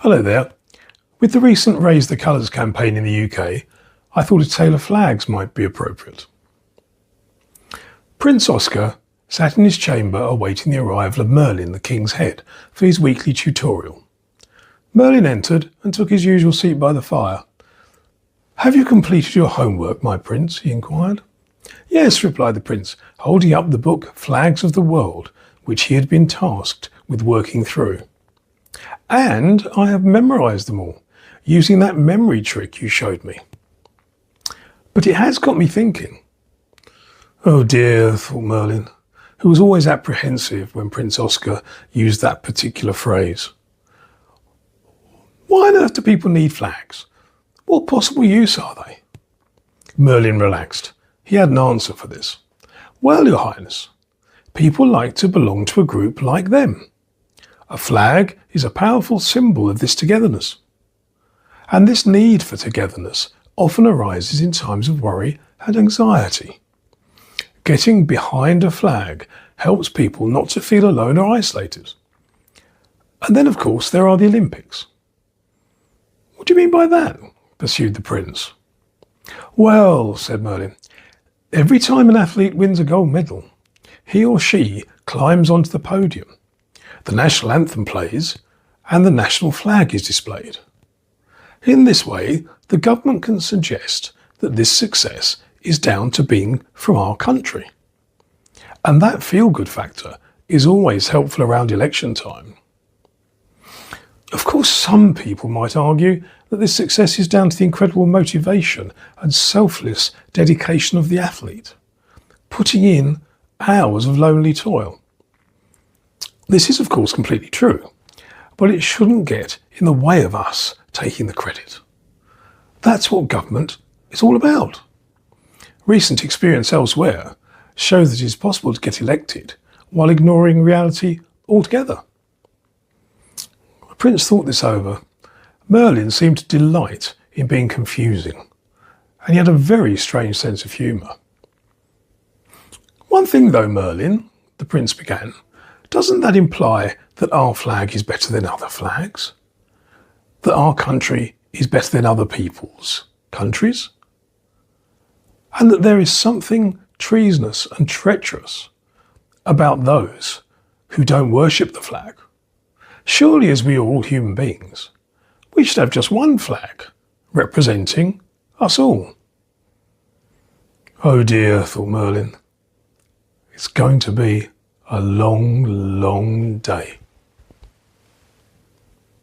Hello there. With the recent Raise the Colours campaign in the UK, I thought a tale of flags might be appropriate. Prince Oscar sat in his chamber awaiting the arrival of Merlin, the King's head, for his weekly tutorial. Merlin entered and took his usual seat by the fire. "Have you completed your homework, my prince?" he inquired. "Yes," replied the prince, holding up the book Flags of the World, which he had been tasked with working through. "And I have memorised them all, using that memory trick you showed me." But it has got me thinking. "Oh dear," thought Merlin, who was always apprehensive when Prince Oscar used that particular phrase. "Why on earth do people need flags? What possible use are they?" Merlin relaxed. He had an answer for this. "Well, Your Highness, people like to belong to a group like them. A flag is a powerful symbol of this togetherness. And this need for togetherness often arises in times of worry and anxiety. Getting behind a flag helps people not to feel alone or isolated. And then, of course, there are the Olympics." "What do you mean by that?" pursued the prince. "Well," said Merlin, "every time an athlete wins a gold medal, he or she climbs onto the podium. The national anthem plays and the national flag is displayed. In this way, the government can suggest that this success is down to being from our country. And that feel-good factor is always helpful around election time. Of course, some people might argue that this success is down to the incredible motivation and selfless dedication of the athlete, putting in hours of lonely toil. This is, of course, completely true, but it shouldn't get in the way of us taking the credit. That's what government is all about. Recent experience elsewhere shows that it is possible to get elected while ignoring reality altogether." The prince thought this over. Merlin seemed to delight in being confusing, and he had a very strange sense of humour. "One thing though, Merlin," the prince began, "doesn't that imply that our flag is better than other flags? That our country is better than other people's countries? And that there is something treasonous and treacherous about those who don't worship the flag? Surely, as we are all human beings, we should have just one flag representing us all." "Oh dear," thought Merlin, "it's going to be a long, long day."